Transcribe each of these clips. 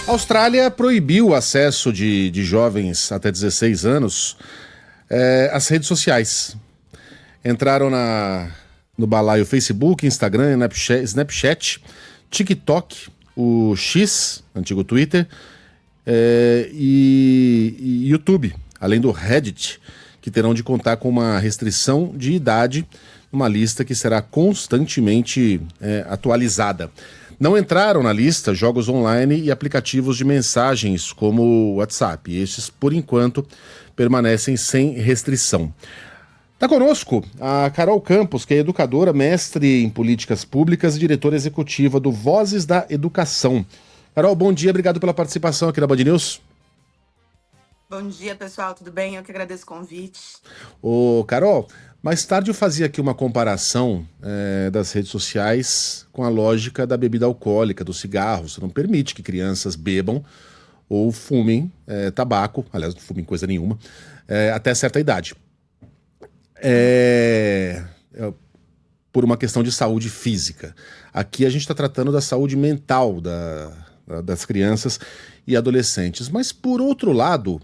A Austrália proibiu o acesso de jovens até 16 anos às redes sociais. Entraram no balaio Facebook, Instagram, Snapchat, TikTok, o X, antigo Twitter, e YouTube, além do Reddit, que terão de contar com uma restrição de idade, uma lista que será constantemente atualizada. Não entraram na lista jogos online e aplicativos de mensagens como o WhatsApp. Estes, por enquanto, permanecem sem restrição. Está conosco a Carol Campos, que é educadora, mestre em políticas públicas e diretora executiva do Vozes da Educação. Carol, bom dia, obrigado pela participação aqui na Band News. Bom dia, pessoal, tudo bem? Eu que agradeço o convite. Ô, Carol, mais tarde eu fazia aqui uma comparação das redes sociais com a lógica da bebida alcoólica, do cigarro. Você não permite que crianças bebam ou fumem tabaco, aliás, não fumem coisa nenhuma, até certa idade. Por uma questão de saúde física. Aqui a gente está tratando da saúde mental das crianças e adolescentes. Mas, por outro lado,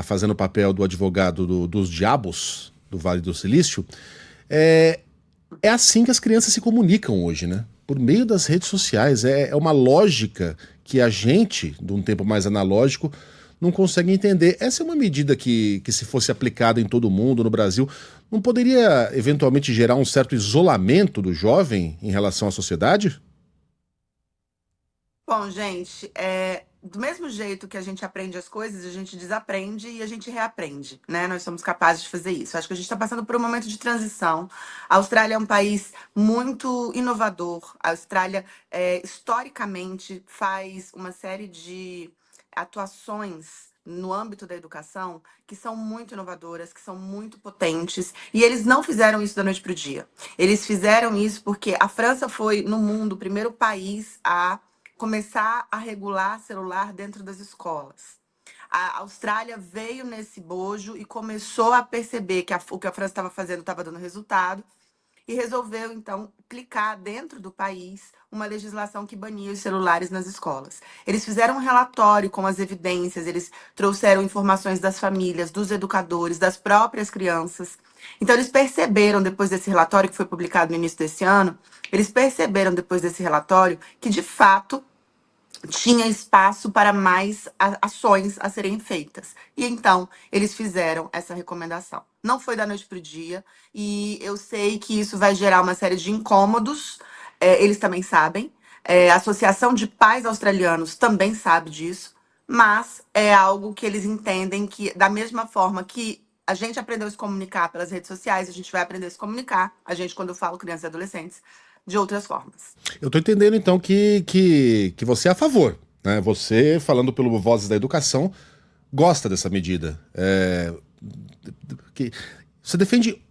fazendo o papel do advogado dos diabos do Vale do Silício, é assim que as crianças se comunicam hoje, né? Por meio das redes sociais. É uma lógica que a gente, de um tempo mais analógico, não consegue entender. Essa é uma medida que se fosse aplicada em todo mundo, no Brasil, não poderia eventualmente gerar um certo isolamento do jovem em relação à sociedade? Bom, gente, do mesmo jeito que a gente aprende as coisas, a gente desaprende e a gente reaprende, né? Nós somos capazes de fazer isso. Acho que a gente está passando por um momento de transição. A Austrália é um país muito inovador. A Austrália, historicamente, faz uma série de atuações no âmbito da educação que são muito inovadoras, que são muito potentes. E eles não fizeram isso da noite para o dia. Eles fizeram isso porque a França foi, no mundo, o primeiro país a começar a regular celular dentro das escolas. A Austrália veio nesse bojo e começou a perceber que o que a França estava fazendo estava dando resultado e resolveu, então, clicar dentro do país uma legislação que bania os celulares nas escolas. Eles fizeram um relatório com as evidências, eles trouxeram informações das famílias, dos educadores, das próprias crianças. Então, eles perceberam, depois desse relatório que foi publicado no início desse ano, eles perceberam, depois desse relatório, que, de fato, tinha espaço para mais ações a serem feitas. E então, eles fizeram essa recomendação. Não foi da noite para o dia, e eu sei que isso vai gerar uma série de incômodos, eles também sabem. A Associação de Pais Australianos também sabe disso, mas é algo que eles entendem que, da mesma forma que a gente aprendeu a se comunicar pelas redes sociais, a gente vai aprender a se comunicar, a gente, quando eu falo crianças e adolescentes, de outras formas. Eu tô entendendo, então, que você é a favor, né? Você, falando pelo Vozes da Educação, gosta dessa medida. Você defende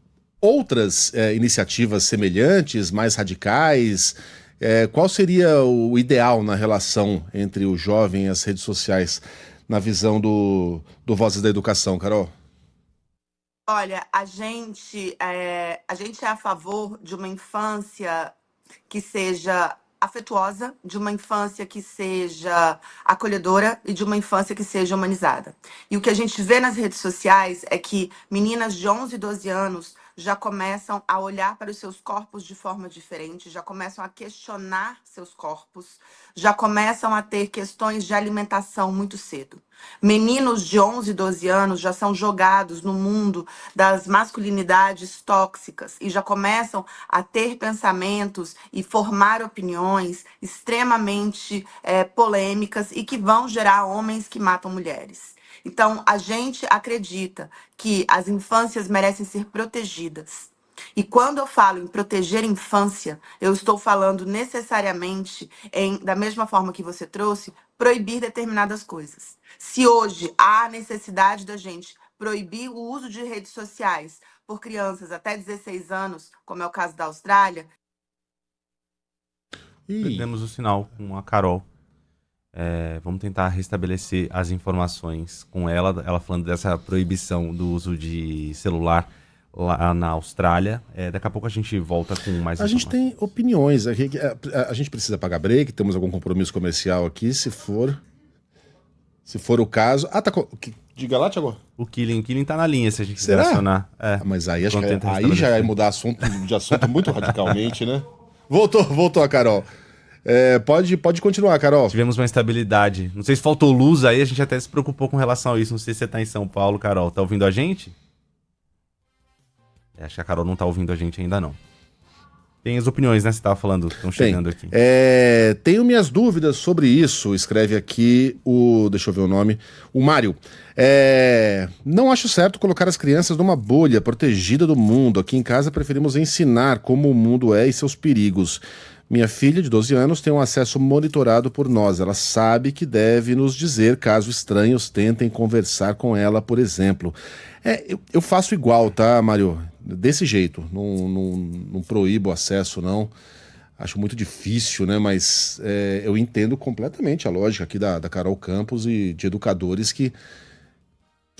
outras iniciativas semelhantes, mais radicais? Qual seria o ideal na relação entre o jovem e as redes sociais, na visão do Vozes da Educação, Carol? Olha, a gente é a favor de uma infância que seja afetuosa, de uma infância que seja acolhedora e de uma infância que seja humanizada. E o que a gente vê nas redes sociais é que meninas de 11 e 12 anos já começam a olhar para os seus corpos de forma diferente, já começam a questionar seus corpos, já começam a ter questões de alimentação muito cedo. Meninos de 11 e 12 anos já são jogados no mundo das masculinidades tóxicas e já começam a ter pensamentos e formar opiniões extremamente polêmicas e que vão gerar homens que matam mulheres. Então, a gente acredita que as infâncias merecem ser protegidas. E quando eu falo em proteger a infância, eu estou falando necessariamente da mesma forma que você trouxe, proibir determinadas coisas. Se hoje há a necessidade da gente proibir o uso de redes sociais por crianças até 16 anos, como é o caso da Austrália. Perdemos o sinal com a Carol. Vamos tentar restabelecer as informações com ela falando dessa proibição do uso de celular lá na Austrália. Daqui a pouco a gente volta com mais informações. A gente tem opiniões. A gente precisa pagar break, temos algum compromisso comercial aqui. Se for, Se for o caso... Ah, tá... Diga lá, Thiago. O Killing tá na linha, se a gente quiser Será? acionar. É. Mas aí acho que Quando tenta aí já vai restabelecer. mudar de assunto muito radicalmente, né? Voltou a Carol. Pode continuar, Carol. Tivemos uma instabilidade. Não sei se faltou luz aí, a gente até se preocupou com relação a isso. Não sei se você tá em São Paulo, Carol. Tá ouvindo a gente? Acho que a Carol não tá ouvindo a gente ainda, não. Tem as opiniões, né? Você tava falando, estão chegando aqui. Tenho minhas dúvidas sobre isso, escreve aqui deixa eu ver o nome, o Mário. Não acho certo colocar as crianças numa bolha protegida do mundo. Aqui em casa preferimos ensinar como o mundo é e seus perigos. Minha filha, de 12 anos, tem um acesso monitorado por nós. Ela sabe que deve nos dizer caso estranhos tentem conversar com ela, por exemplo. Eu faço igual, tá, Mário? Desse jeito. Não proíbo o acesso, não. Acho muito difícil, né? Mas eu entendo completamente a lógica aqui da Carol Campos e de educadores que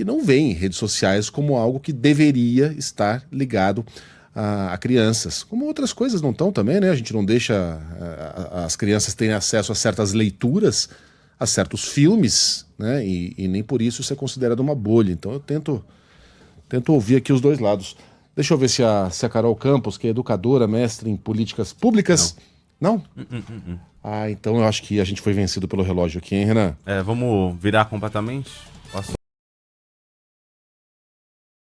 não veem redes sociais como algo que deveria estar ligado a crianças. Como outras coisas não estão também, né? A gente não deixa as crianças terem acesso a certas leituras, a certos filmes, né? E nem por isso é considerado uma bolha. Então eu tento ouvir aqui os dois lados. Deixa eu ver se a Carol Campos, que é educadora, mestre em políticas públicas... Não? Ah, então eu acho que a gente foi vencido pelo relógio aqui, hein, Renan? Vamos virar completamente? Posso?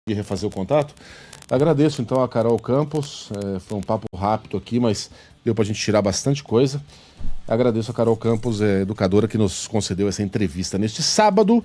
E refazer o contato. Agradeço então a Carol Campos, foi um papo rápido aqui, mas deu pra gente tirar bastante coisa. Agradeço a Carol Campos, educadora, que nos concedeu essa entrevista neste sábado.